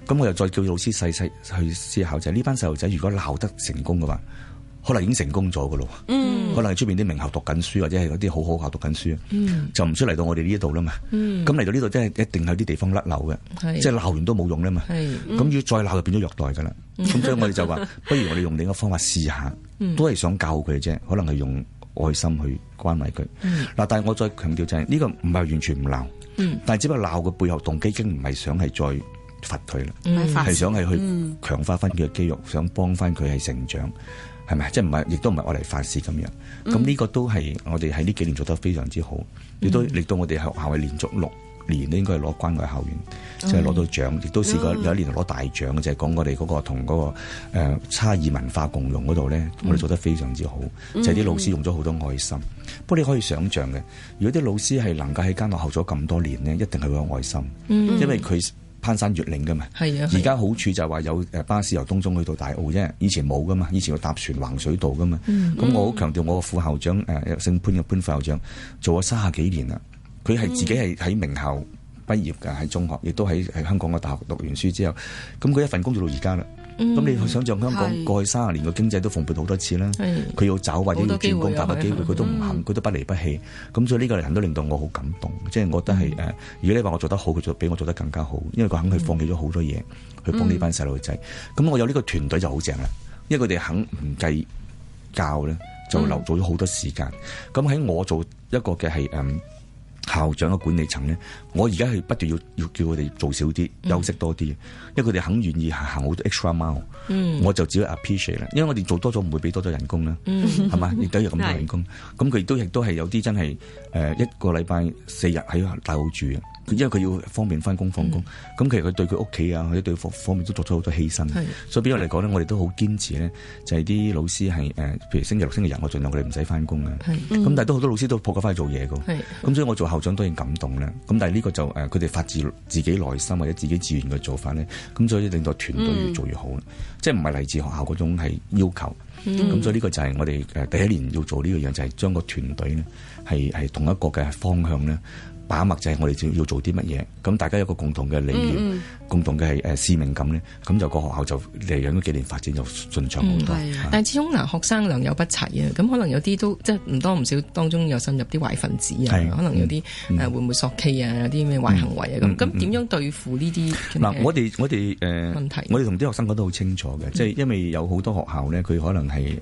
Speaker 4: 咁我又再叫老師細細去思考，就係呢班細路仔如果鬧得成功嘅話，可能已經成功咗噶咯，可能係出邊啲名校讀緊書，或者係嗰啲好好校讀緊書，就唔出嚟到我哋呢度啦嘛。咁嚟到呢度，真係一定係啲地方甩漏嘅，即係鬧完都冇用啦嘛。咁要再鬧就變咗虐待噶啦。咁所以我哋就話，不如我哋用另一個方法試下，都係想教佢啫，可能係用愛心去關懷佢。嗱，但係我再強調就係呢個唔係完全唔鬧，但係只不過鬧嘅背後動機已經唔係想係再罰佢啦，係想係去強化翻佢嘅肌肉，想幫翻佢係成長。係咪？即係唔係，亦都唔係我嚟發泄咁樣。咁呢個都係我哋喺呢幾年做得非常之好，亦都令到我哋學校係連續6年應該係攞關愛校園，即係攞到獎，亦都試過有一年攞大獎嘅，就係講我哋嗰個同嗰個差異文化共融嗰度咧，我哋做得非常之好，就係啲老師用咗好多愛心。不過你可以想像嘅，如果啲老師係能夠喺間學校做咗咁多年呢，一定係會有愛心，因為佢攀山越嶺噶嘛，而家好處就係話有巴士由東涌去到大澳啫，以前冇噶嘛，以前要搭船橫水道噶嘛。咁我好強調我個副校長姓潘嘅潘副校長做咗30幾年啦，佢係自己係喺名校畢業㗎，喺中學，亦都喺香港嘅大學讀完書之後，咁佢一份工做到而家啦。咁你想象香港過去30年嘅經濟都蓬勃好多次啦，佢要走或者要轉工，大把機會佢都唔肯，佢都不離不棄。咁所以呢個人都令到我好感動，即係我覺得係如果你話我做得好，佢比我做得更加好，因為佢肯去放棄咗好多嘢去幫呢班細路仔。咁我有呢個團隊就好正啦，因為佢哋肯唔計教咧，就留做咗好多時間。咁喺我做一個嘅係校長嘅管理層咧，我而家係不斷要叫佢哋做少啲，休息多啲，因為佢哋肯願意行好多 extra mile，我就只係 appreciate 啦。因為我哋做多咗唔會俾多咗人工啦，係嘛？亦都有咁多人工，咁佢亦都係有啲真係1個禮拜4日喺大澳住嘅，因為佢要方便翻工放工。咁其實佢對佢屋企啊或者對方面都作咗好多犧牲，所以俾我嚟講咧，我哋都好堅持咧，就係啲老師係譬如星期六、星期日，我盡量佢哋唔使翻工嘅。咁但係都好多老師都撲過翻去做嘢嘅，咁所以我做校長當然感動啦。咁但係呢個就佢哋發自自己內心或者自己自願嘅做法咧，咁所以令到團隊越做越好，即係唔係嚟自學校嗰種係要求。咁所以呢個就係我哋第1年要做呢個樣，就係將個團隊咧係同一個嘅方向咧。把脈就係我哋要做啲乜嘢，咁大家有個共同嘅理念，共同嘅係使命感咧，咁就個學校就嚟緊嗰幾年發展就順暢好多。
Speaker 3: 但係始終學生良莠不齊啊，咁可能有啲都即係唔多唔少當中有滲入啲壞分子啊，可能有啲會唔會索 K 啊，有啲咩壞行為啊咁點樣對付呢啲？嗱，
Speaker 4: 我哋問題，我哋同啲學生講得好清楚嘅，即係因為有好多學校咧，佢可能係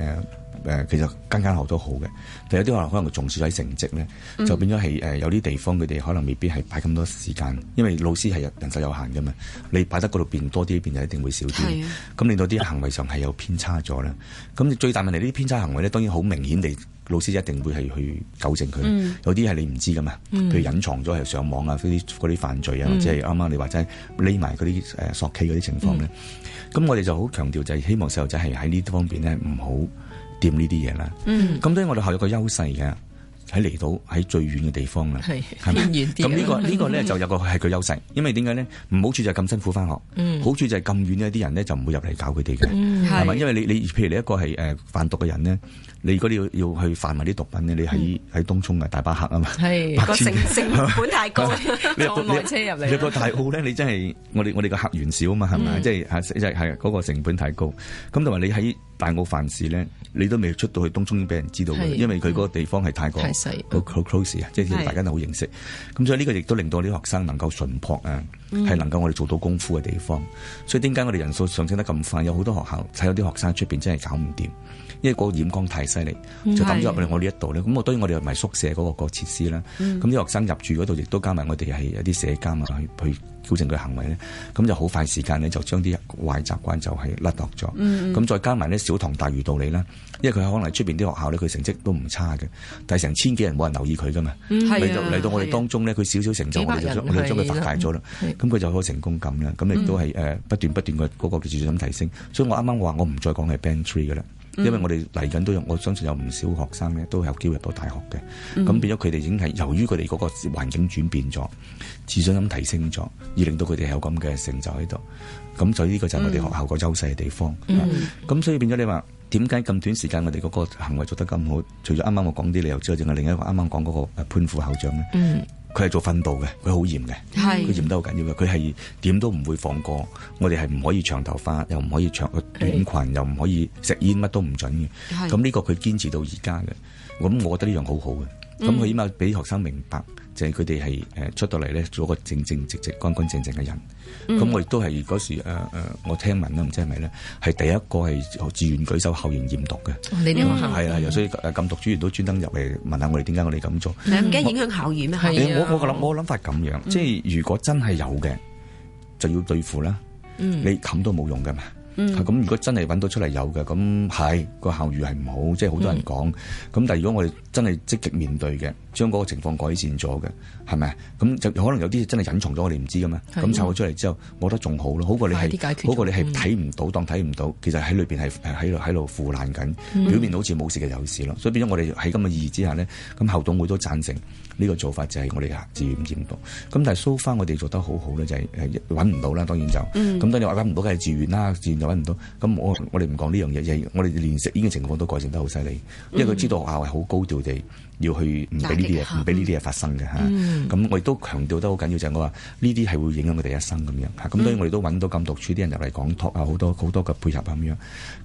Speaker 4: 其實間學都好嘅，但有啲學校可能重視喺成績咧，就變咗係有啲地方佢哋可能未必係擺咁多時間，因為老師係人手有限㗎嘛，你擺得嗰度變多啲，變就一定會少啲，咁令到啲行為上係有偏差咗啦。咁最大問題呢啲偏差行為咧，當然好明顯地，老師一定會係去糾正佢。有啲係你唔知㗎嘛，譬如隱藏咗係上網啊，嗰啲犯罪啊，或者係啱啱你話齋匿埋嗰啲索 K 嗰啲情況咧。咁我哋就好強調就係希望細路仔係喺呢方面咧唔好掂呢啲嘢啦。咁所以我哋學校有個優勢嘅，喺離島喺最遠嘅地方啦，係咪？
Speaker 3: 遠啲。
Speaker 4: 咁呢個咧就有個係佢優勢，因為點解咧？唔好處就係咁辛苦翻學，好處就係咁遠呢啲人咧就唔會入嚟搞佢哋嘅，係咪？因為你譬如你一個係販毒嘅人咧，你如果你要去販埋啲毒品咧，你喺東涌啊大把客啊嘛，
Speaker 2: 個成本太高，
Speaker 3: 坐外車入嚟。
Speaker 4: 你個大澳咧，你真係我哋個客源少啊嘛，係咪？即係嗰個成本太高。咁同埋你喺大澳犯事咧，你都未出到去東涌已經俾人知道嘅，因為佢嗰個地方係太過好 close 啊，即係大家都好認識。咁所以呢個亦都令到啲學生能夠純樸啊，係能夠我哋做到功夫嘅地方。所以點解我哋人數上升得咁快？有好多學校睇有啲學生出邊真係搞唔掂，因為個染缸太犀利，就抌咗入嚟我呢一度咧。咁當然我哋又唔係宿舍嗰個設施啦。咁啲學生入住嗰度，亦都加埋我哋係一啲社監啊，去矯正佢行為咧。咁就好快時間咧，就將啲壞習慣就係甩落咗。咁再加埋咧小堂大魚道理啦，因為佢可能係出邊啲學校咧，佢成績都唔差嘅，但係成千幾人冇人留意佢噶嘛。嚟到我哋當中咧，佢少少成就，我哋將佢化解咗啦。咁佢就好成功感啦。咁亦都係不斷嘅嗰個自信心提升。所以我啱啱話我唔再講係 Band 3嘅啦。因為我哋嚟緊都有，我相信有唔少學生咧都有機會入到大學嘅，咁變咗佢哋已經係由於佢哋嗰個環境轉變咗，自信心提升咗，而令到佢哋有咁嘅成就喺度，咁所以呢個就係我哋學校個優勢嘅地方。咁所以變咗你話點解咁短時間我哋嗰個行為做得咁好？除咗啱啱我講啲理由之外，仲係另一個啱啱講嗰個潘副校長咧。佢係做訓導嘅，佢好嚴嘅，佢嚴得好緊要嘅，佢係點都唔會放過。我哋係唔可以長頭髮，又唔可以長短裙，又唔可以食煙，乜都唔準嘅。咁呢個佢堅持到而家嘅，咁我覺得呢樣好好嘅。咁佢起碼俾學生明白，就係佢哋係出到嚟咧做個正正直直、乾乾淨淨嘅人。咁我亦都係嗰時我聽聞啦，唔知係咪咧，係第一個係自願舉手校園驗毒嘅。
Speaker 3: 你哋學校
Speaker 4: 係啦，所以禁毒專員都專登入嚟問下我哋點解我哋咁做。
Speaker 2: 你唔驚影響校園咩？
Speaker 4: 我諗法咁樣，即係如果真係有嘅，就要對付啦。你冚都冇用㗎嘛。咁如果真係揾到出嚟有嘅，咁係個校譽係唔好，即係好多人講。咁但係如果我哋真係積極面對嘅，將嗰個情況改善咗嘅，係咪？咁就可能有啲真係隱藏咗，我哋唔知噶嘛。咁湊咗出嚟之後，我覺得仲好咯，好過你係睇唔到，當睇唔到，其實喺裏邊係喺度腐爛緊，表面好似冇事嘅有事咯。所以變咗我哋喺咁嘅意義之下呢，咁校董會都贊成呢個做法，就係我哋自願驗毒。咁但係 so far 我哋做得好好咧，就係揾唔到啦，當然就咁。當然話揾唔到梗係自願啦，自願就揾唔到。咁我哋唔講呢樣嘢，我哋連食煙嘅情況都改善得好犀利，因為佢知道學校係好高調地要去唔俾呢啲嘢發生嘅嚇。咁我亦都強調得好緊要，就係我話呢啲係會影響佢哋一生咁樣嚇。咁當然我哋都揾到禁毒處啲人入嚟講託啊，好多嘅配合咁樣。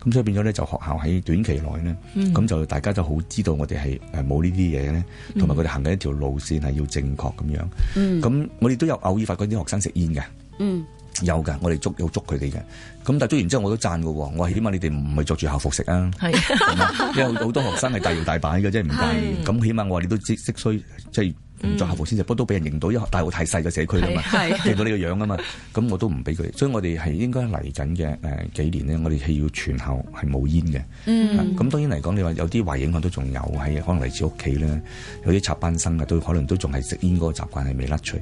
Speaker 4: 咁所以變咗咧，就學校喺短期內呢，咁就大家就好知道我哋係冇呢啲嘢咧，同埋佢哋行緊一條路線係要正確咁樣。咁我哋都有偶爾發覺啲學生食煙嘅。有㗎，我哋有捉佢哋嘅。咁但係捉完之後我都讚㗎喎，我話起碼你哋唔係着住校服食啊，因為好多學生係大搖大擺嘅，即係唔介意。咁起碼我話你都識需即係唔着校服先食，不過都俾人認到，因為大澳太細嘅社區啦嘛，認到呢個樣啊嘛，咁我都唔俾佢。所以我哋係應該嚟緊嘅幾年呢，我哋係要全校係冇煙嘅。咁當然嚟講，你話有啲壞影響都仲有，係可能嚟自屋企咧，有啲插班生啊，都可能都仲係食煙嗰個習慣係未甩除。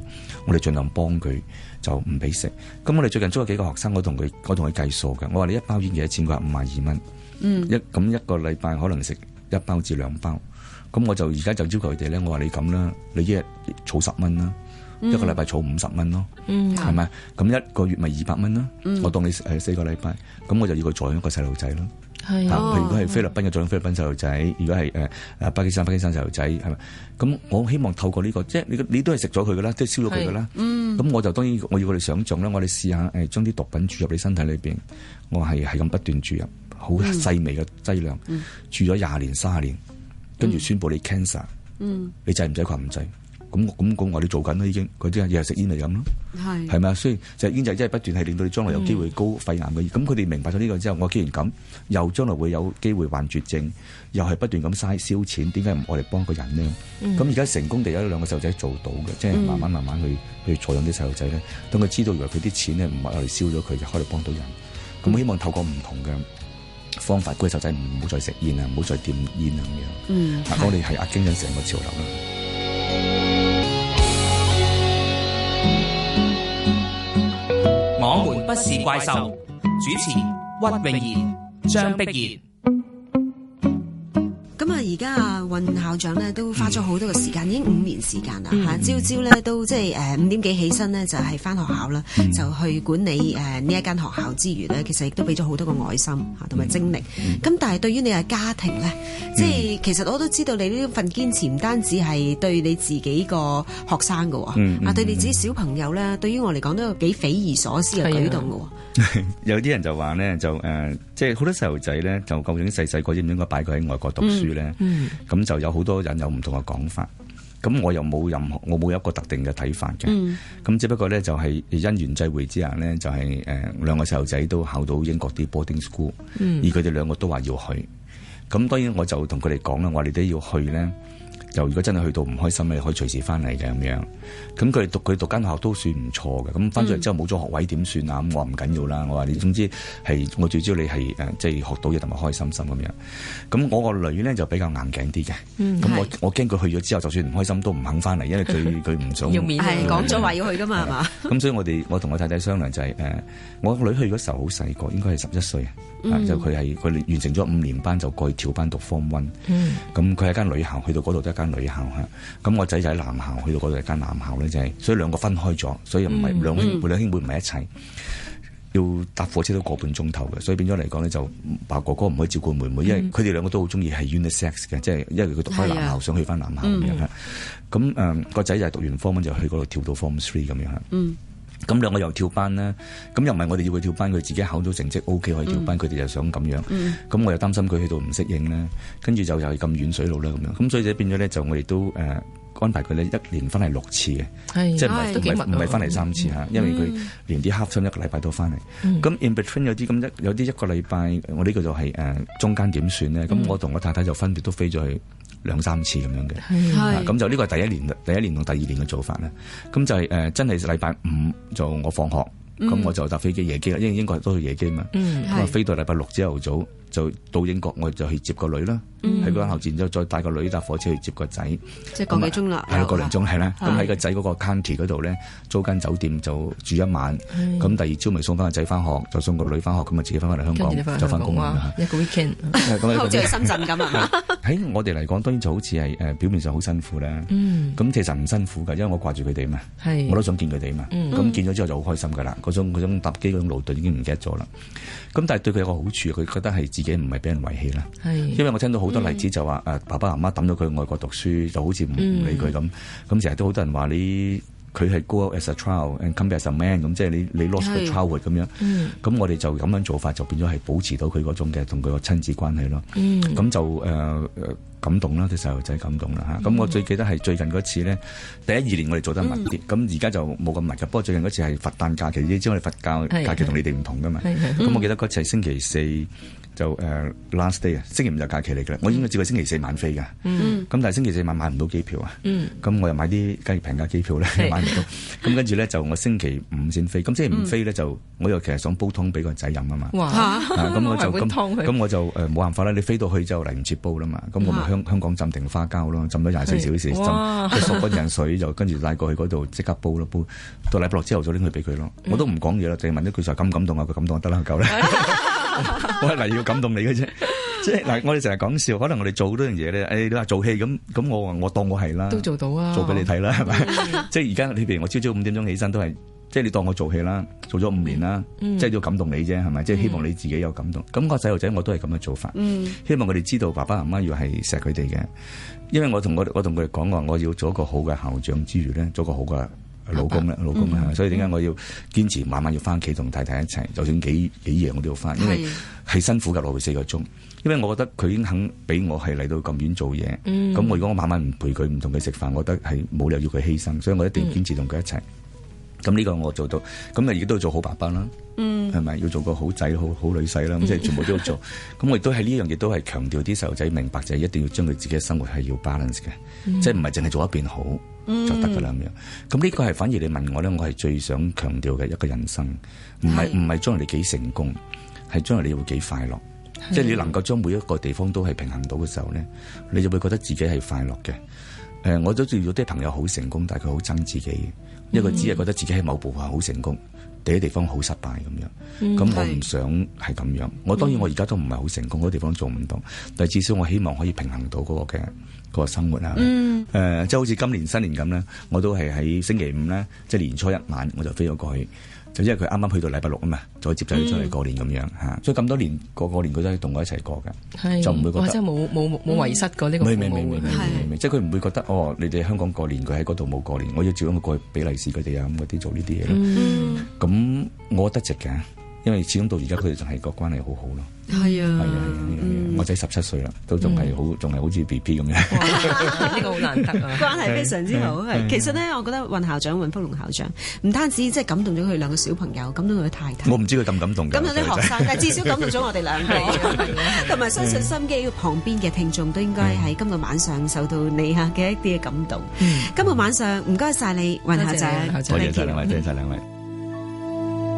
Speaker 4: 我哋盡量幫佢。就唔俾食。咁我哋最近捉咗幾個學生，我同佢計數嘅。我話你一包煙幾多錢？佢話52蚊。咁一個禮拜可能食1包至2包。咁我就而家就要求佢哋咧，我話你咁啦，你一日儲10蚊啦，一個禮拜儲50蚊咯，係咪？咁一個月咪200蚊啦。我當你4個禮拜，咁我就要佢助養一個細路仔咯。譬如如果係菲律賓嘅助養菲律賓細路仔，如果係巴基斯坦細路仔，係咪？咁我希望透過呢個，即係你都係食咗佢噶啦，即係燒咗佢噶啦。咁我就當然我要佢哋想像啦，我哋試下將啲毒品注入你身體裏邊，我係咁不斷注入，好細微嘅劑量，注咗20年30年，跟住宣佈你 cancer，你制唔制？唔制？咁我哋做緊啦，已經佢啲日日食煙嚟咁咯，係咪啊？所以就煙就真係不斷係令到你將來有機會高肺癌嘅。咁佢哋明白咗呢個之後，我既然咁，又將來會有機會患絕症，又係不斷咁燒錢，點解唔我哋幫個人呢？咁而家成功地有2個細路仔做到嘅，即係慢慢去助養啲細路仔咧。當佢知道原來佢啲錢咧唔係我哋燒咗佢，就可以幫到人。咁我希望透過唔同嘅方法，嗰啲細路仔唔好再食煙啊，唔好再掂煙啊咁樣。我哋係壓經緊成個潮流啦。
Speaker 1: 我們不是怪獸，主持屈穎妍、張碧然。
Speaker 2: 咁咁啊，而家啊，運校長咧都花咗好多嘅時間，已經5年時間啦嚇。朝朝咧都即係5點幾起身呢，就係返學校啦，就去管理呢一間學校之餘呢，其實亦都俾咗好多個愛心嚇同埋精力。咁但係對於你嘅家庭咧，即係其實我都知道你呢份堅持唔單止係對你自己個學生㗎喎，對你自己小朋友咧，對於我嚟講都有幾匪夷所思嘅舉動㗎喎。
Speaker 4: 有啲人就話咧，就即係好多細路仔咧，就究竟細個應唔應該擺佢喺外國讀書咧？咁就有好多人有唔同嘅講法。咁我又冇我冇一個特定嘅睇法嘅。咁只不過咧就係因緣際會之下咧，就係兩個細路仔都考到英國啲 boarding school，而佢哋兩個都話要去。咁當然我就同佢哋講啦，我話你哋要去咧。就如果真係去到唔開心，你可以隨時翻嚟嘅咁樣。咁佢讀間學校都算唔錯嘅。咁翻咗嚟之後冇咗學位點算啊？咁我話唔緊要啦。我話你總之係我最主要你係即係學到嘢同埋開心心咁樣。咁我個女咧就比較硬頸啲嘅。咁我驚佢去咗之後，就算唔開心都唔肯翻嚟，因為佢唔想
Speaker 3: 要面
Speaker 2: 係講咗話要去㗎嘛係嘛？
Speaker 4: 咁所以我同我太太商量就係我個女去嗰時候好細個，應該係11歲。就佢完成咗5年班就過去跳班讀 Form 1。咁佢係間女校，去到嗰度都係間女校嚇。咁我仔就喺男校，去到嗰度係間男校咧，就係所以兩個分開咗，所以唔係兩兄妹唔係一齊，要搭火車都個半鐘頭嘅，所以變咗嚟講咧就爸哥哥唔可以照顧妹妹，因為佢哋兩個都好中意係 unisex 嘅，即係因為佢讀開男校想去翻男校咁樣。咁個仔就係讀完 Form 1就去嗰度跳到 Form 3咁樣。咁兩個又跳班啦，咁又唔係我哋要佢跳班，佢自己考到成績 OK 可以跳班，佢哋又想咁樣，咁我又擔心佢去到唔適應啦，跟住就又係咁遠水路啦咁樣，咁所以就變咗咧就我哋都安排佢咧1年翻嚟6次嘅，即係唔係翻嚟3次嚇，因為佢連啲 half term 1個禮拜都翻嚟，咁 in between 有啲一個禮拜，我呢個就係中間點算咧，咁我同我太太就分別都飛咗去2-3次咁樣嘅，咁就呢個係第一年同第2年嘅做法啦。咁就係真係禮拜5就我放學，咁我就搭飛機夜機啦，因為英國都係夜機嘛。咁啊飛到禮拜6朝頭早就到英國，我就去接個女啦，喺嗰間校站之後再帶個女搭火車去接個仔，
Speaker 2: 即係個幾鐘啦，
Speaker 4: 係個零鐘係啦。咁喺個仔嗰個 county 嗰度咧租間酒店就住1晚，咁第二朝咪送翻個仔翻學，就送個女翻學，咁啊自己翻返嚟香港就翻工啦。
Speaker 3: 一個 weekend，
Speaker 2: 好似去深圳咁啊！
Speaker 4: 喺我哋嚟講，當然就好似係表面上好辛苦啦。咁其實唔辛苦㗎，因為我掛住佢哋嘛，我都想見佢哋嘛。咁見咗之後就好開心㗎啦，嗰種搭機嗰種勞頓已經唔記得咗啦。咁但係對佢有個好處，佢覺得係自己唔係俾人遺棄啦。因為我聽到好多例子就話爸爸媽媽抌咗佢去外國讀書，就好似唔理佢咁。咁成日都好多人話佢係 go out as a child and come back as a man 咁，即係你 lost the childhood 咁樣。咁我哋就咁樣做法，就變咗係保持到佢嗰種嘅同佢個親子關係咯。咁就感動啦，啲細路仔感動啦嚇。咁我最記得係最近嗰次咧，第1、2年我哋做得密啲，咁而家就冇咁密嘅。不過最近嗰次係佛誕假期，你知我哋佛教假期同你哋唔同噶嘛。咁我記得嗰次係星期4。就last day 啊，星期5就假期嚟嘅啦。我應該照佢星期4晚飛㗎，咁但係星期4晚買唔到機票啊。咁我又買啲梗係平價機票咧，買唔到。咁跟住咧就我星期5先飛，咁星期5飛咧就我又其實想煲湯俾個仔飲啊嘛。咁我就冇辦法啦。你飛到去之後嚟唔切煲啦嘛，咁我咪香港浸定花膠咯，浸咗24小時，浸佢索嗰陣水就跟住帶過去嗰度即刻煲咯，煲到禮拜6朝頭早拎去俾佢咯。我都唔講嘢啦，淨係問一句就感唔感動啊？佢感動就得啦，夠啦。我係嚟要感動你嘅啫，即係嗱，我哋成日講笑，可能我哋做好多樣嘢咧，你話做戲咁，我當我係啦，
Speaker 3: 都做到啊，
Speaker 4: 做俾你睇啦，係咪？即係而家譬如我朝朝5點鐘起身都係，即係你當我做戲啦，做咗5年啦，即係要感動你啫，係咪？即係希望你自己有感動。咁個細路仔我都係咁嘅做法，希望佢哋知道爸爸媽媽要係錫佢哋嘅，因為我同佢哋講話，我要做一個好嘅校長之餘咧，做個好嘅老公啦，所以點解我要堅持晚晚要翻屋企同太太一齊，就算幾夜我都要翻，因為係辛苦㗎，落去4個鐘。因為我覺得佢已經肯俾我係嚟到咁遠做嘢，咁我如果我晚晚唔陪佢，唔同佢食飯，我覺得係冇理由要佢犧牲，所以我一定要堅持同佢一齊。咁呢個我做到，咁啊亦都要做好爸爸啦，係咪要做個好仔、好女婿啦？咁即係全部都要做。咁我亦都係呢樣嘢都係強調啲細路仔明白，就係一定要將佢自己嘅生活係要 balance 嘅，即係唔係淨係做一邊好就得㗎啦咁樣。咁呢個係反而你問我咧，我係最想強調嘅一個人生，唔係將來你幾成功，係將來你會幾快樂。即係你能夠將每一個地方都係平衡到嘅時候咧，你就會覺得自己係快樂嘅。我都知道有啲朋友好成功，但係佢好憎自己，一個只係覺得自己喺某部分好成功，第啲地方好失敗咁樣。咁我唔想係咁樣。我當然我而家都唔係好成功，嗰啲地方做唔到，但係至少我希望可以平衡到嗰個生活啊。即係好似今年新年咁咧，我都係喺星期五咧，即係年初一晚我就飛咗過去。就因為佢啱啱去到禮拜六啊嘛，再接佢出嚟過年咁樣嚇，所以咁多年過年佢都係同我一齊過嘅，就唔會覺得
Speaker 3: 真係冇遺失過呢個服務。
Speaker 4: 即係佢唔會覺得你哋香港過年，佢喺嗰度冇過年，我要照咁過去俾利是佢哋啊咁嗰啲做呢啲嘢咯。咁我覺得值嘅，因為始終到而家佢哋仲係個關係好好咯。
Speaker 2: 係啊，
Speaker 4: 我仔17歲啦，都仲係好似 BB 咁樣。
Speaker 3: 呢個好難得啊！
Speaker 2: 關係非常之好。其實咧，我覺得尹福龍校長唔單止即係感動咗佢兩個小朋友，感動佢太太。
Speaker 4: 我唔知佢咁感動。感動啲學生，
Speaker 2: 但係至少感動咗我哋兩個，同埋相信心機旁邊嘅聽眾都應該喺今個晚上受到你嘅一啲嘅感動。今個晚上唔該晒你，尹校長。
Speaker 4: 多謝晒兩位，多謝晒兩位。